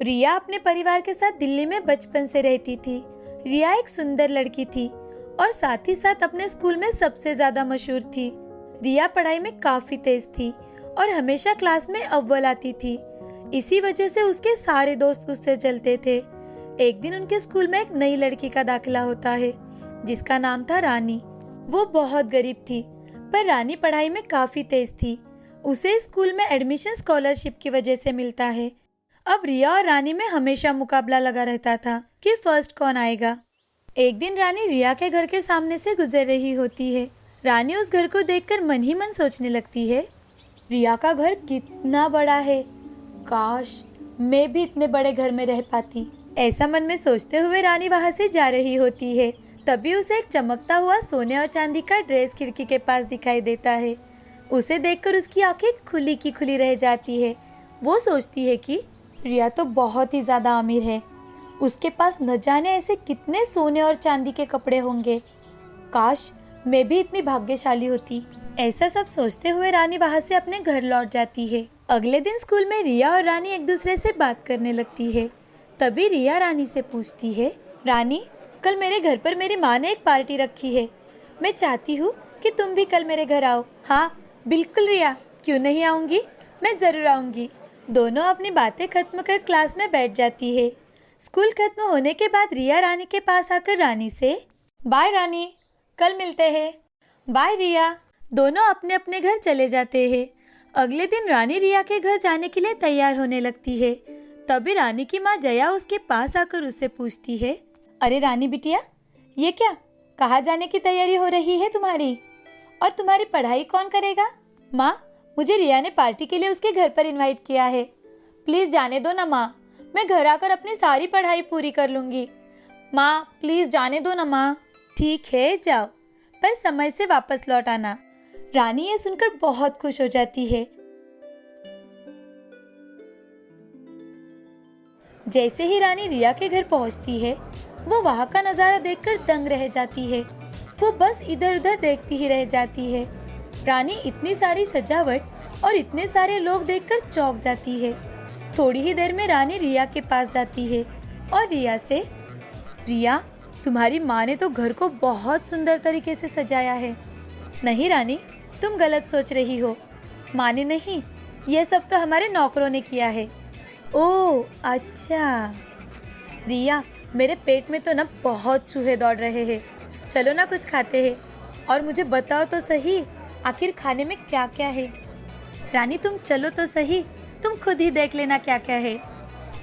रिया अपने परिवार के साथ दिल्ली में बचपन से रहती थी। रिया एक सुंदर लड़की थी और साथ ही साथ अपने स्कूल में सबसे ज्यादा मशहूर थी। रिया पढ़ाई में काफी तेज थी और हमेशा क्लास में अव्वल आती थी। इसी वजह से उसके सारे दोस्त उससे जलते थे। एक दिन उनके स्कूल में एक नई लड़की का दाखिला होता है जिसका नाम था रानी। वो बहुत गरीब थी पर रानी पढ़ाई में काफी तेज थी। उसे स्कूल में एडमिशन स्कॉलरशिप की वजह से मिलता है। अब रिया और रानी में हमेशा मुकाबला लगा रहता था कि फर्स्ट कौन आएगा। एक दिन रानी रिया के घर के सामने से गुजर रही होती है। रानी उस घर को देखकर मन ही मन सोचने लगती है, रिया का घर कितना बड़ा है, काश मैं भी इतने बड़े घर में रह पाती। ऐसा मन में सोचते हुए रानी वहां से जा रही होती है। तभी उसे एक चमकता हुआ सोने और चांदी का ड्रेस खिड़की के पास दिखाई देता है। उसे देखकर उसकी आंखें खुली की खुली रह जाती है। वो सोचती है कि रिया तो बहुत ही ज्यादा अमीर है, उसके पास न जाने ऐसे कितने सोने और चांदी के कपड़े होंगे। काश मैं भी इतनी भाग्यशाली होती। ऐसा सब सोचते हुए रानी वहां से अपने घर लौट जाती है। अगले दिन स्कूल में रिया और रानी एक दूसरे से बात करने लगती है। तभी रिया रानी से पूछती है, रानी कल मेरे घर पर मेरी माँ ने एक पार्टी रखी है, मैं चाहती हूँ कि तुम भी कल मेरे घर आओ। हाँ बिल्कुल रिया, क्यों नहीं आऊंगी, मैं जरूर आऊंगी। दोनों अपनी बातें खत्म कर क्लास में बैठ जाती है। स्कूल खत्म होने के बाद रिया रानी के पास आकर रानी से, बाय रानी, कल मिलते हैं। बाय रिया। दोनों अपने अपने घर चले जाते हैं। अगले दिन रानी रिया के घर जाने के लिए तैयार होने लगती है। तभी रानी की माँ जया उसके पास आकर उससे पूछती है, अरे रानी बिटिया, ये क्या, कहाँ जाने की तैयारी हो रही है तुम्हारी, और तुम्हारी पढ़ाई कौन करेगा? माँ, मुझे रिया ने पार्टी के लिए उसके घर पर इनवाइट किया है, प्लीज जाने दो ना माँ, मैं घर आकर अपनी सारी पढ़ाई पूरी कर लूंगी। माँ प्लीज जाने दो ना माँ। ठीक है जाओ, पर समय से वापस लौट आना। रानी ये सुनकर बहुत खुश हो जाती है। जैसे ही रानी रिया के घर पहुंचती है, वो वहां का नजारा देखकर दंग रह जाती है। वो बस इधर उधर देखती ही रह जाती है। रानी इतनी सारी सजावट और इतने सारे लोग देखकर चौंक जाती है। थोड़ी ही देर में रानी रिया के पास जाती है और रिया से, रिया तुम्हारी माँ ने तो घर को बहुत सुंदर तरीके से सजाया है। नहीं रानी, तुम गलत सोच रही हो, माँ ने नहीं, यह सब तो हमारे नौकरों ने किया है। ओह अच्छा। रिया, मेरे पेट में तो ना बहुत चूहे दौड़ रहे हैं, चलो ना कुछ खाते हैं, और मुझे बताओ तो सही आखिर खाने में क्या क्या है। रानी तुम चलो तो सही, तुम खुद ही देख लेना क्या क्या है।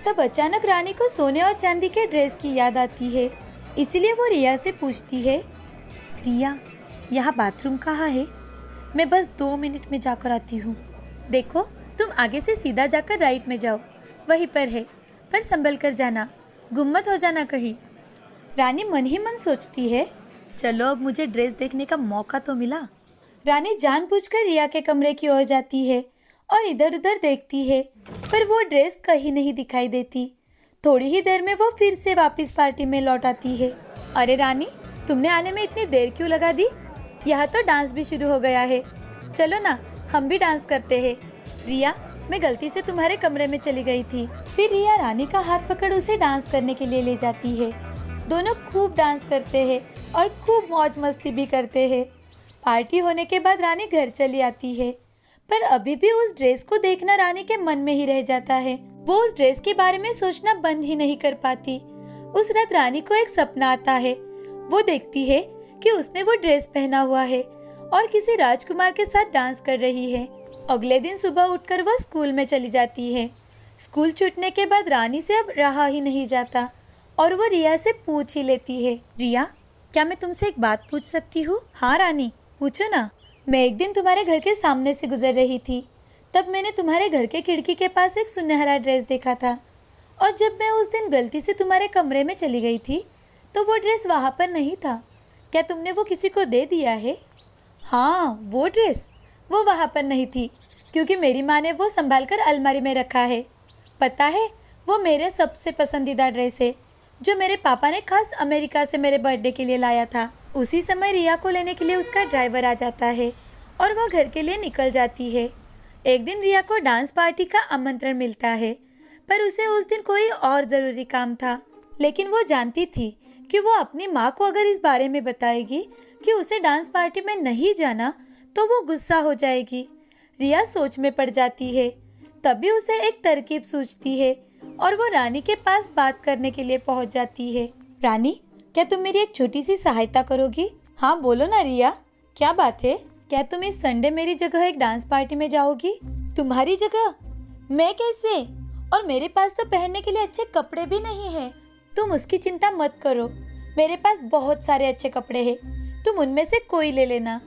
तब अचानक रानी को सोने और चांदी के ड्रेस की याद आती है। इसीलिए वो रिया से पूछती है, रिया यहाँ बाथरूम कहाँ है, मैं बस 2 मिनट में जाकर आती हूँ। देखो तुम आगे से सीधा जाकर राइट में जाओ, वहीं पर है, पर संभल कर जाना, गुम मत हो जाना कहीं। रानी मन ही मन सोचती है, चलो अब मुझे ड्रेस देखने का मौका तो मिला। रानी जानबूझकर रिया के कमरे की ओर जाती है और इधर उधर देखती है, पर वो ड्रेस कहीं नहीं दिखाई देती। थोड़ी ही देर में वो फिर से वापस पार्टी में लौट आती है। अरे रानी, तुमने आने में इतनी देर क्यों लगा दी? यहाँ तो डांस भी शुरू हो गया है, चलो ना हम भी डांस करते हैं। रिया, मैं गलती से तुम्हारे कमरे में चली गई थी। फिर रिया रानी का हाथ पकड़ उसे डांस करने के लिए ले जाती है। दोनों खूब डांस करते हैं और खूब मौज मस्ती भी करते हैं। पार्टी होने के बाद रानी घर चली आती है, पर अभी भी उस ड्रेस को देखना रानी के मन में ही रह जाता है। वो उस ड्रेस के बारे में सोचना बंद ही नहीं कर पाती। उस रात रानी को एक सपना आता है। वो देखती है कि उसने वो ड्रेस पहना हुआ है और किसी राजकुमार के साथ डांस कर रही है। अगले दिन सुबह उठकर वो स्कूल में चली जाती है। स्कूल छूटने के बाद रानी से अब रहा ही नहीं जाता और वो रिया से पूछ ही लेती है, रिया क्या मैं तुमसे एक बात पूछ सकती हूँ? हाँ रानी, पूछो ना। मैं एक दिन तुम्हारे घर के सामने से गुजर रही थी, तब मैंने तुम्हारे घर के खिड़की के पास एक सुनहरा ड्रेस देखा था, और जब मैं उस दिन गलती से तुम्हारे कमरे में चली गई थी तो वो ड्रेस वहाँ पर नहीं था। क्या तुमने वो किसी को दे दिया है? हाँ, वो ड्रेस वो वहाँ पर नहीं थी, क्योंकि मेरी माँ ने वो संभाल कर अलमारी में रखा है। पता है, वो मेरे सबसे पसंदीदा ड्रेस है, जो मेरे पापा ने खास अमेरिका से मेरे बर्थडे के लिए लाया था। उसी समय रिया को लेने के लिए उसका ड्राइवर आ जाता है और वो घर के लिए निकल जाती है। एक दिन रिया को डांस पार्टी का आमंत्रण मिलता है, पर उसे उस दिन कोई और ज़रूरी काम था। लेकिन वो जानती थी कि वो अपनी माँ को अगर इस बारे में बताएगी कि उसे डांस पार्टी में नहीं जाना तो वो गुस्सा हो जाएगी। रिया सोच में पड़ जाती है। तभी उसे एक तरकीब सूझती है और वो रानी के पास बात करने के लिए पहुंच जाती है। रानी, क्या तुम मेरी एक छोटी सी सहायता करोगी? हाँ बोलो ना रिया, क्या बात है? क्या तुम इस संडे मेरी जगह एक डांस पार्टी में जाओगी? तुम्हारी जगह? मैं कैसे? और मेरे पास तो पहनने के लिए अच्छे कपड़े भी नहीं है। तुम उसकी चिंता मत करो, मेरे पास बहुत सारे अच्छे कपड़े हैं, तुम उनमें से कोई ले लेना।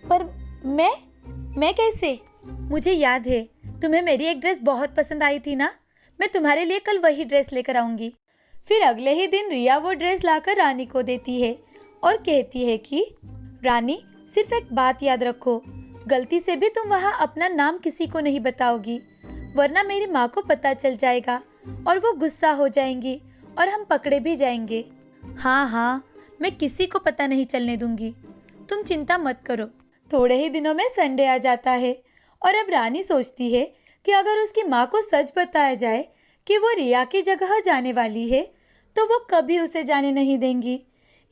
पर मैं कैसे? मुझे याद है तुम्हें मेरी एक ड्रेस बहुत पसंद आई थी ना, मैं तुम्हारे लिए कल वही ड्रेस लेकर आऊंगी। फिर अगले ही दिन रिया वो ड्रेस लाकर रानी को देती है और कहती है कि रानी, सिर्फ एक बात याद रखो, गलती से भी तुम वहाँ अपना नाम किसी को नहीं बताओगी, वरना मेरी माँ को पता चल जाएगा और वो गुस्सा हो जाएंगी और हम पकड़े भी जाएंगे। हाँ, मैं किसी को पता नहीं चलने दूंगी, तुम चिंता मत करो। थोड़े ही दिनों में संडे आ जाता है और अब रानी सोचती है कि अगर उसकी माँ को सच बताया जाए कि वो रिया की जगह जाने वाली है तो वो कभी उसे जाने नहीं देंगी।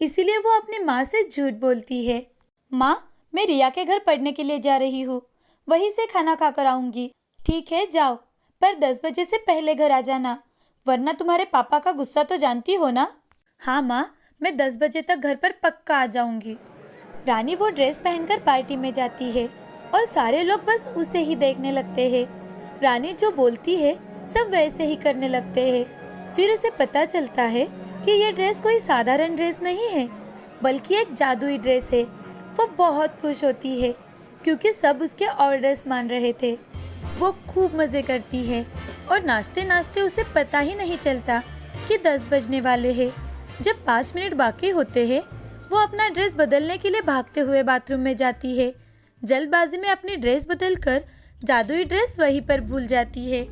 इसीलिए वो अपनी माँ से झूठ बोलती है। माँ, मैं रिया के घर पढ़ने के लिए जा रही हूँ, वहीं से खाना खाकर आऊँगी। ठीक है जाओ, पर 10 बजे से पहले घर आ जाना, वरना तुम्हारे पापा का गुस्सा तो जानती हो ना। हाँ माँ, मैं 10 बजे तक घर पर पक्का आ जाऊँगी। रानी वो ड्रेस पहनकर पार्टी में जाती है और सारे लोग बस उसे ही देखने लगते हैं। रानी जो बोलती है सब वैसे ही करने लगते हैं। फिर उसे पता चलता है कि ये ड्रेस कोई साधारण ड्रेस नहीं है, बल्कि एक जादुई ड्रेस है। वो बहुत खुश होती है क्योंकि सब उसके और ड्रेस मान रहे थे। वो खूब मज़े करती है और नाचते नाचते उसे पता ही नहीं चलता कि 10 बजने वाले हैं। जब 5 मिनट बाकी होते हैं, वो अपना ड्रेस बदलने के लिए भागते हुए बाथरूम में जाती है। जल्दबाजी में अपनी ड्रेस बदलकर जादुई ड्रेस वहीं पर भूल जाती है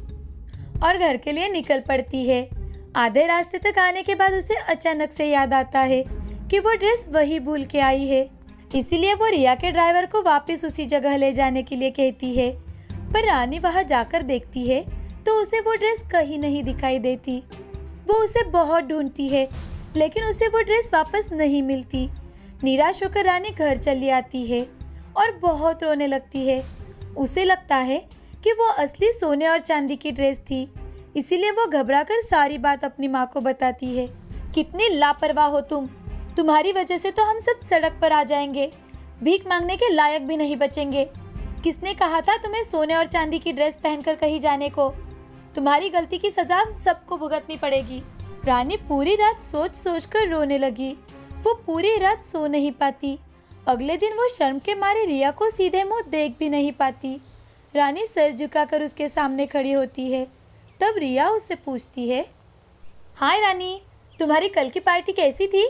और घर के लिए निकल पड़ती है। आधे रास्ते तक आने के बाद उसे अचानक से याद आता है कि वो ड्रेस वही भूल के आई है। इसीलिए वो रिया के ड्राइवर को वापस उसी जगह ले जाने के लिए कहती है। पर रानी वहां जाकर देखती है तो उसे वो ड्रेस कहीं नहीं दिखाई देती। वो उसे बहुत ढूंढती है, लेकिन उसे वो ड्रेस वापस नहीं मिलती। निराश होकर रानी घर चली आती है और बहुत रोने लगती है। उसे लगता है कि वो असली सोने और चांदी की ड्रेस थी। इसीलिए वो घबराकर सारी बात अपनी माँ को बताती है। कितनी लापरवाह हो तुम, तुम्हारी वजह से तो हम सब सड़क पर आ जाएंगे, भीख मांगने के लायक भी नहीं बचेंगे। किसने कहा था तुम्हें सोने और चांदी की ड्रेस पहनकर कहीं जाने को? तुम्हारी गलती की सजा हम सबको भुगतनी पड़ेगी। रानी पूरी रात सोच सोच कर रोने लगी। वो पूरी रात सो नहीं पाती। अगले दिन वो शर्म के मारे रिया को सीधे मुंह देख भी नहीं पाती। रानी सर झुकाकर उसके सामने खड़ी होती है। तब रिया उससे पूछती है, हाय रानी, तुम्हारी कल की पार्टी कैसी थी?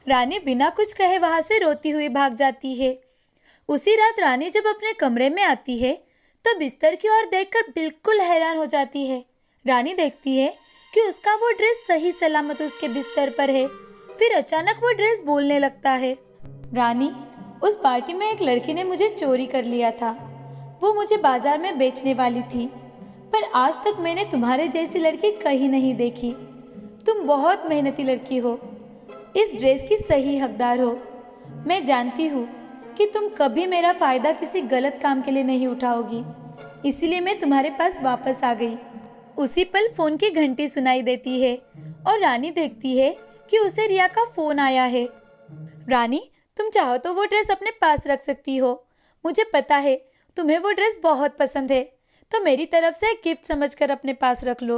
रानी बिना कुछ कहे वहाँ से रोती हुई भाग जाती है। उसी रात रानी जब अपने कमरे में आती है तो बिस्तर की ओर देखकर बिल्कुल हैरान हो जाती है। रानी देखती है कि उसका वो ड्रेस सही सलामत उसके बिस्तर पर है। फिर अचानक वो ड्रेस बोलने लगता है, रानी, उस पार्टी में एक लड़की ने मुझे चोरी कर लिया था। वो मुझे बाजार में बेचने वाली थी, पर आज तक मैंने तुम्हारे जैसी लड़की कहीं नहीं देखी। तुम बहुत मेहनती लड़की हो, इस ड्रेस की सही हकदार हो। मैं जानती हूँ कि तुम कभी मेरा फायदा किसी गलत काम के लिए नहीं उठाओगी, इसीलिए मैं तुम्हारे पास वापस आ गई। उसी पल फोन की घंटी सुनाई देती है और रानी देखती है कि उसे रिया का फोन आया है। रानी, तुम चाहो तो वो ड्रेस अपने पास रख सकती हो। मुझे पता है तुम्हें वो ड्रेस बहुत पसंद है, तो मेरी तरफ से एक गिफ्ट समझकर अपने पास रख लो।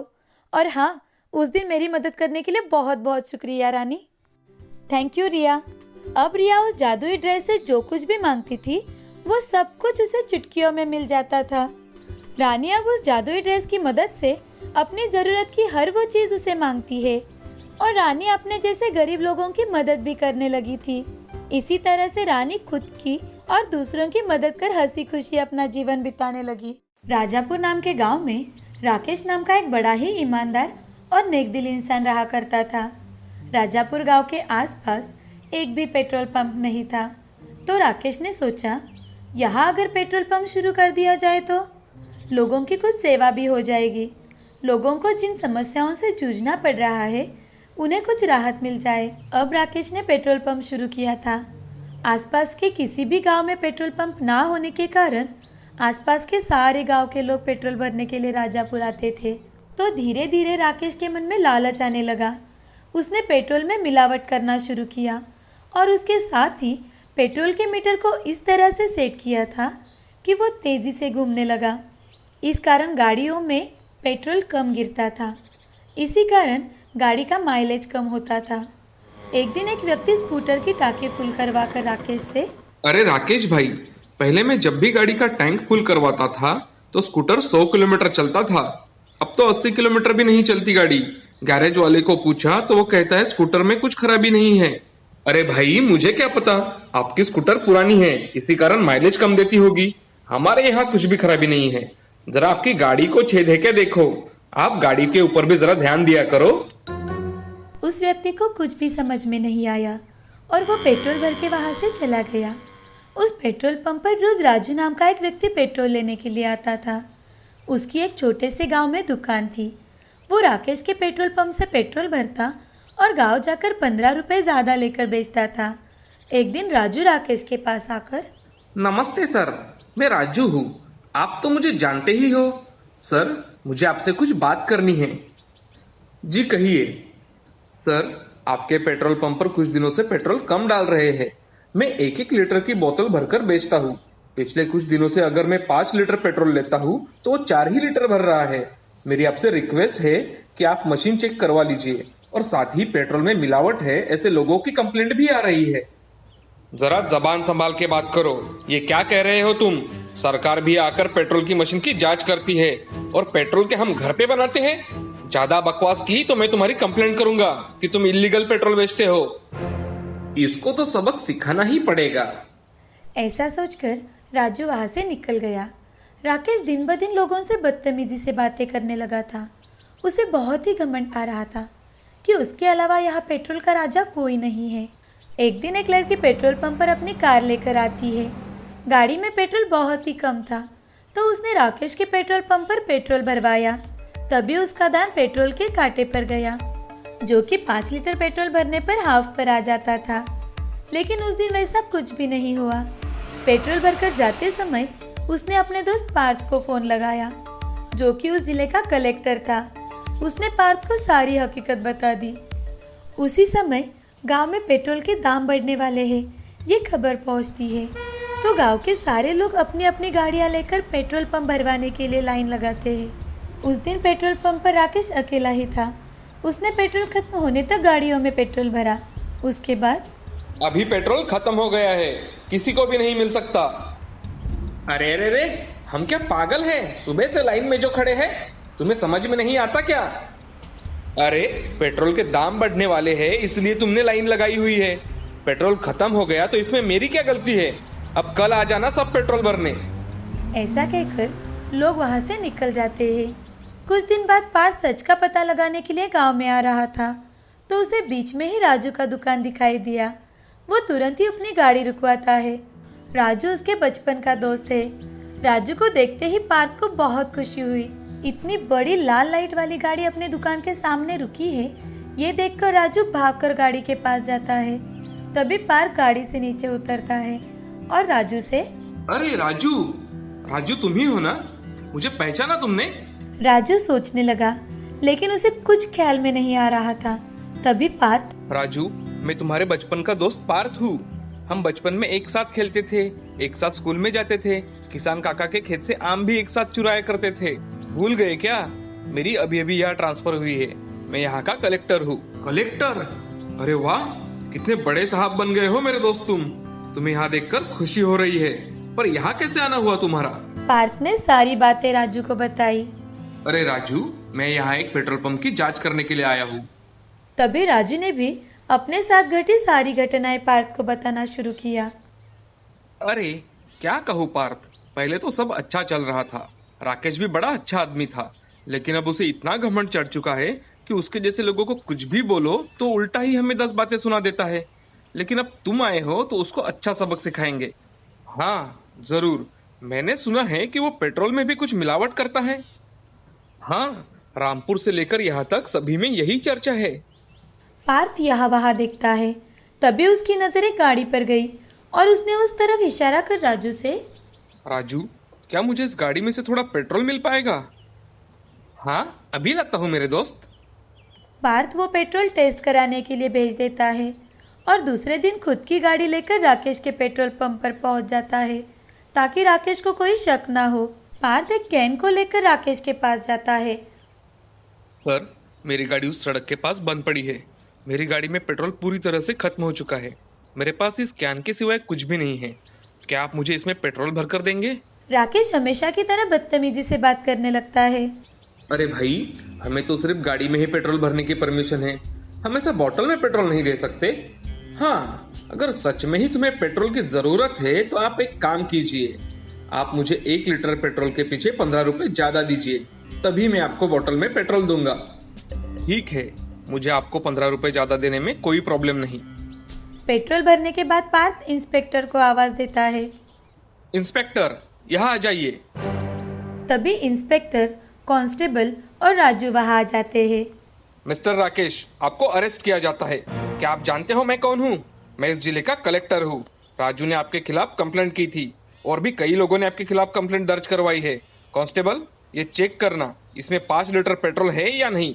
और हाँ, उस दिन मेरी मदद करने के लिए बहुत बहुत शुक्रिया रानी। थैंक यू रिया। अब रिया उस जादुई ड्रेस से जो कुछ भी मांगती थी वो सब कुछ उसे चुटकियों में मिल जाता था। रानी अब उस जादुई ड्रेस की मदद से अपनी ज़रूरत की हर वो चीज़ उसे मांगती है और रानी अपने जैसे गरीब लोगों की मदद भी करने लगी थी। इसी तरह से रानी खुद की और दूसरों की मदद कर हंसी खुशी अपना जीवन बिताने लगी। राजापुर नाम के गांव में राकेश नाम का एक बड़ा ही ईमानदार और नेकदिल इंसान रहा करता था। राजापुर गांव के आसपास एक भी पेट्रोल पंप नहीं था, तो राकेश ने सोचा यहाँ अगर पेट्रोल पंप शुरू कर दिया जाए तो लोगों की कुछ सेवा भी हो जाएगी। लोगों को जिन समस्याओं से जूझना पड़ रहा है उन्हें कुछ राहत मिल जाए। अब राकेश ने पेट्रोल पंप शुरू किया था। आसपास के किसी भी गांव में पेट्रोल पंप ना होने के कारण आसपास के सारे गांव के लोग पेट्रोल भरने के लिए राजापुर आते थे। तो धीरे धीरे राकेश के मन में लालच आने लगा। उसने पेट्रोल में मिलावट करना शुरू किया और उसके साथ ही पेट्रोल के मीटर को इस तरह से सेट किया था कि वो तेज़ी से घूमने लगा। इस कारण गाड़ियों में पेट्रोल कम गिरता था। इसी कारण गाड़ी का माइलेज कम होता था। एक दिन एक व्यक्ति स्कूटर की टाँकी फुल करवा कर राकेश से, अरे राकेश भाई, पहले मैं जब भी गाड़ी का टैंक फुल करवाता था तो स्कूटर 100 किलोमीटर चलता था। अब तो 80 किलोमीटर भी नहीं चलती गाड़ी। गैरेज वाले को पूछा तो वो कहता है स्कूटर में कुछ खराबी नहीं है। अरे भाई, मुझे क्या पता, आपकी स्कूटर पुरानी है, इसी कारण माइलेज कम देती होगी। हमारे यहाँ कुछ भी खराबी नहीं है। जरा आपकी गाड़ी को छेद है क्या देखो। आप गाड़ी के ऊपर भी जरा ध्यान दिया करो। उस व्यक्ति को कुछ भी समझ में नहीं आया और वो पेट्रोल भर के वहाँ से चला गया। उस पेट्रोल पंप पर रोज राजू नाम का एक व्यक्ति पेट्रोल लेने के लिए आता था। उसकी एक छोटे से गांव में दुकान थी। वो राकेश के पेट्रोल पंप से पेट्रोल भरता और गांव जाकर 15 रुपये ज़्यादा लेकर बेचता था। एक दिन राजू राकेश के पास आकर, नमस्ते सर, मैं राजू हूँ। आप तो मुझे जानते ही हो। सर, मुझे आपसे कुछ बात करनी है। जी कहिए। सर, आपके पेट्रोल पंप पर कुछ दिनों से पेट्रोल कम डाल रहे हैं। मैं 1-1 लीटर की बोतल भरकर बेचता हूँ। पिछले कुछ दिनों से अगर मैं 5 लीटर पेट्रोल लेता हूँ तो वो 4 ही लीटर भर रहा है। मेरी आपसे रिक्वेस्ट है कि आप मशीन चेक करवा लीजिए। और साथ ही पेट्रोल में मिलावट है ऐसे लोगों की कंप्लेंट भी आ रही है। जरा जबान संभाल के बात करो। ये क्या कह रहे हो तुम? सरकार भी आकर पेट्रोल की मशीन की जांच करती है और पेट्रोल के हम घर पे बनाते हैं। ज्यादा बकवास की तो मैं तुम्हारी कंप्लेंट करूंगा कि तुम इलीगल पेट्रोल बेचते हो। इसको तो सबक सिखाना ही पड़ेगा। ऐसा सोचकर राजू वहाँ से निकल गया। राकेश दिन ब दिन लोगों से बदतमीजी से बातें करने लगा था। उसे बहुत ही घमंड आ रहा था कि उसके अलावा यहाँ पेट्रोल का राजा कोई नहीं है। एक दिन एक लड़की पेट्रोल पंप पर अपनी कार लेकर आती है। गाड़ी में पेट्रोल बहुत ही कम था तो उसने राकेश के पेट्रोल पंप पर पेट्रोल भरवाया। तभी उसका ध्यान पेट्रोल के कांटे पर गया, जो कि 5 लीटर पेट्रोल भरने पर हाफ पर आ जाता था। लेकिन उस दिन वैसा कुछ भी नहीं हुआ। पेट्रोल भरकर जाते समय उसने अपने दोस्त पार्थ को फ़ोन लगाया, जो कि उस जिले का कलेक्टर था। उसने पार्थ को सारी हकीकत बता दी। उसी समय गांव में पेट्रोल के दाम बढ़ने वाले हैं, ये खबर पहुंचती है। तो गांव के सारे लोग अपनी अपनी गाड़ियां लेकर पेट्रोल पंप भरवाने के लिए लाइन लगाते हैं। उस दिन पेट्रोल पंप पर राकेश अकेला ही था। उसने पेट्रोल खत्म होने तक गाड़ियों में पेट्रोल भरा। उसके बाद, अभी पेट्रोल खत्म हो गया है, किसी को भी नहीं मिल सकता। अरे रे रे, हम क्या पागल हैं? सुबह से लाइन में जो खड़े हैं, तुम्हें समझ में नहीं आता क्या? अरे पेट्रोल के दाम बढ़ने वाले हैं इसलिए तुमने लाइन लगाई हुई है। पेट्रोल खत्म हो गया तो इसमें मेरी क्या गलती है? अब कल आ जाना सब पेट्रोल भरने। ऐसा कहकर लोग वहां से निकल जाते हैं। कुछ दिन बाद पार्थ सच का पता लगाने के लिए गांव में आ रहा था तो उसे बीच में ही राजू का दुकान दिखाई दिया। वो तुरंत ही अपनी गाड़ी रुकवाता है। राजू उसके बचपन का दोस्त है। राजू को देखते ही पार्थ को बहुत खुशी हुई। इतनी बड़ी लाल लाइट वाली गाड़ी अपने दुकान के सामने रुकी है, ये देखकर राजू भागकर गाड़ी के पास जाता है। तभी पार्थ गाड़ी से नीचे उतरता है और राजू से, अरे राजू, राजू तुम ही हो ना? मुझे पहचाना तुमने? राजू सोचने लगा, लेकिन उसे कुछ ख्याल में नहीं आ रहा था। तभी पार्थ, राजू, मैं तुम्हारे बचपन का दोस्त पार्थ हूँ। हम बचपन में एक साथ खेलते थे, एक साथ स्कूल में जाते थे, किसान काका के खेत से आम भी एक साथ चुराया करते थे। भूल गए क्या? मेरी अभी अभी यहाँ ट्रांसफर हुई है। मैं यहाँ का कलेक्टर हूँ। कलेक्टर? अरे वाह, कितने बड़े साहब बन गए हो मेरे दोस्त तुम। तुम्हें यहाँ देखकर खुशी हो रही है, पर यहाँ कैसे आना हुआ तुम्हारा? पार्थ ने सारी बातें राजू को बताई। अरे राजू, मैं यहाँ एक पेट्रोल पंप की जांच करने के लिए आया हूँ। तभी राजू ने भी अपने साथ घटी सारी घटनाएं पार्थ को बताना शुरू किया। अरे क्या कहूँ पार्थ, पहले तो सब अच्छा चल रहा था। राकेश भी बड़ा अच्छा आदमी था, लेकिन अब उसे इतना घमंड चढ़ चुका है कि उसके जैसे लोगों को कुछ भी बोलो तो उल्टा ही हमें 10 बातें सुना देता है। लेकिन अब तुम आए हो तो उसको अच्छा सबक सिखाएंगे। हाँ जरूर, मैंने सुना है कि वो पेट्रोल में भी कुछ मिलावट करता है। हाँ, रामपुर से लेकर यहाँ तक सभी में यही चर्चा है। पार्थ यहाँ वहाँ देखता है। तभी उसकी नजर एक गाड़ी पर गई और उसने उस तरफ इशारा कर राजू से, राजू, क्या मुझे इस गाड़ी में से थोड़ा पेट्रोल मिल पाएगा? हाँ, अभी लाता हूँ मेरे दोस्त। पार्थ वो पेट्रोल टेस्ट कराने के लिए भेज देता है और दूसरे दिन खुद की गाड़ी लेकर राकेश के पेट्रोल पंप पर पहुंच जाता है ताकि राकेश को कोई शक ना हो। पार्थ एक कैन को लेकर राकेश के पास जाता है। सर, मेरी गाड़ी उस सड़क के पास बंद पड़ी है। मेरी गाड़ी में पेट्रोल पूरी तरह से खत्म हो चुका है। मेरे पास इस कैन के सिवाय कुछ भी नहीं है। क्या आप मुझे इसमें पेट्रोल भर कर देंगे? राकेश हमेशा की तरह बदतमीजी से बात करने लगता है। अरे भाई, हमें तो सिर्फ गाड़ी में ही पेट्रोल भरने की परमिशन है। हम ऐसा बॉटल में पेट्रोल नहीं दे सकते। हाँ, अगर सच में ही तुम्हें पेट्रोल की जरूरत है तो आप एक काम कीजिए, आप मुझे 1 लीटर पेट्रोल के पीछे 15 रुपए ज्यादा दीजिए, तभी मैं आपको बॉटल में पेट्रोल दूंगा। ठीक है, मुझे आपको 15 रुपए ज्यादा देने में कोई प्रॉब्लम नहीं। पेट्रोल भरने के बाद पार्थ इंस्पेक्टर को आवाज देता है। इंस्पेक्टर, यहाँ आ जाइए। तभी इंस्पेक्टर, कांस्टेबल और राजू वहां आ जाते हैं। मिस्टर राकेश, आपको अरेस्ट किया जाता है। क्या आप जानते हो मैं कौन हूँ? मैं इस जिले का कलेक्टर हूँ। राजू ने आपके खिलाफ कंप्लेंट की थी और भी कई लोगों ने आपके खिलाफ कंप्लेंट दर्ज करवाई है। कांस्टेबल, ये चेक करना इसमें 5 लीटर पेट्रोल है या नहीं।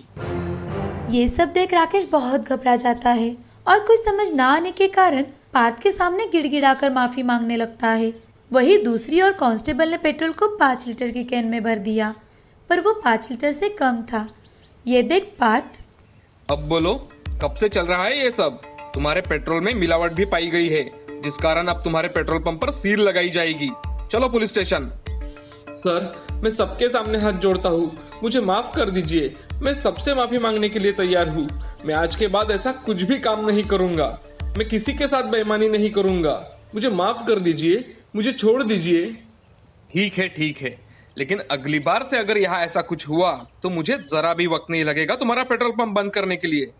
ये सब देख राकेश बहुत घबरा जाता है और कुछ समझ ना आने के कारण पार्थ के सामने गिड़गिड़ाकर माफी मांगने लगता है। वही दूसरी ओर कांस्टेबल ने पेट्रोल को 5 लीटर की कैन में भर दिया, पर वो 5 लीटर से कम था। ये देख पार्थ, अब बोलो, कब से चल रहा है ये सब? तुम्हारे पेट्रोल में मिलावट भी पाई गई है, जिस कारण अब तुम्हारे पेट्रोल पंप पर सील लगाई जाएगी। चलो पुलिस स्टेशन। सर, मैं सबके सामने हाथ जोड़ता हूँ, मुझे माफ कर दीजिए। मैं सबसे माफी मांगने के लिए तैयार हूँ। मैं आज के बाद ऐसा कुछ भी काम नहीं करूंगा। मैं किसी के साथ बेईमानी नहीं करूंगा। मुझे माफ कर दीजिए, मुझे छोड़ दीजिए। ठीक है, लेकिन अगली बार से अगर यहाँ ऐसा कुछ हुआ तो मुझे जरा भी वक्त नहीं लगेगा तुम्हारा पेट्रोल पंप बंद करने के लिए।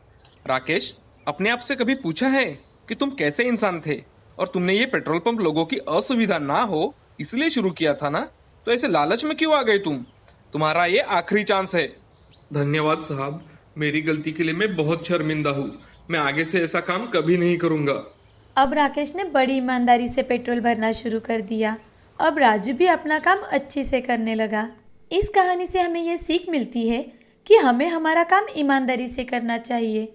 राकेश, अपने आप से कभी पूछा है कि तुम कैसे इंसान थे और तुमने ये पेट्रोल पंप लोगों की असुविधा ना हो इसलिए शुरू किया था ना? तो ऐसे लालच में क्यों आ गए तुम? तुम्हारा ये आखिरी चांस है। धन्यवाद साहब, मेरी गलती के लिए मैं बहुत शर्मिंदा हूँ। मैं आगे से ऐसा काम कभी नहीं करूँगा। अब राकेश ने बड़ी ईमानदारी से पेट्रोल भरना शुरू कर दिया। अब राजू भी अपना काम अच्छे से करने लगा। इस कहानी से हमें यह सीख मिलती है कि हमें हमारा काम ईमानदारी से करना चाहिए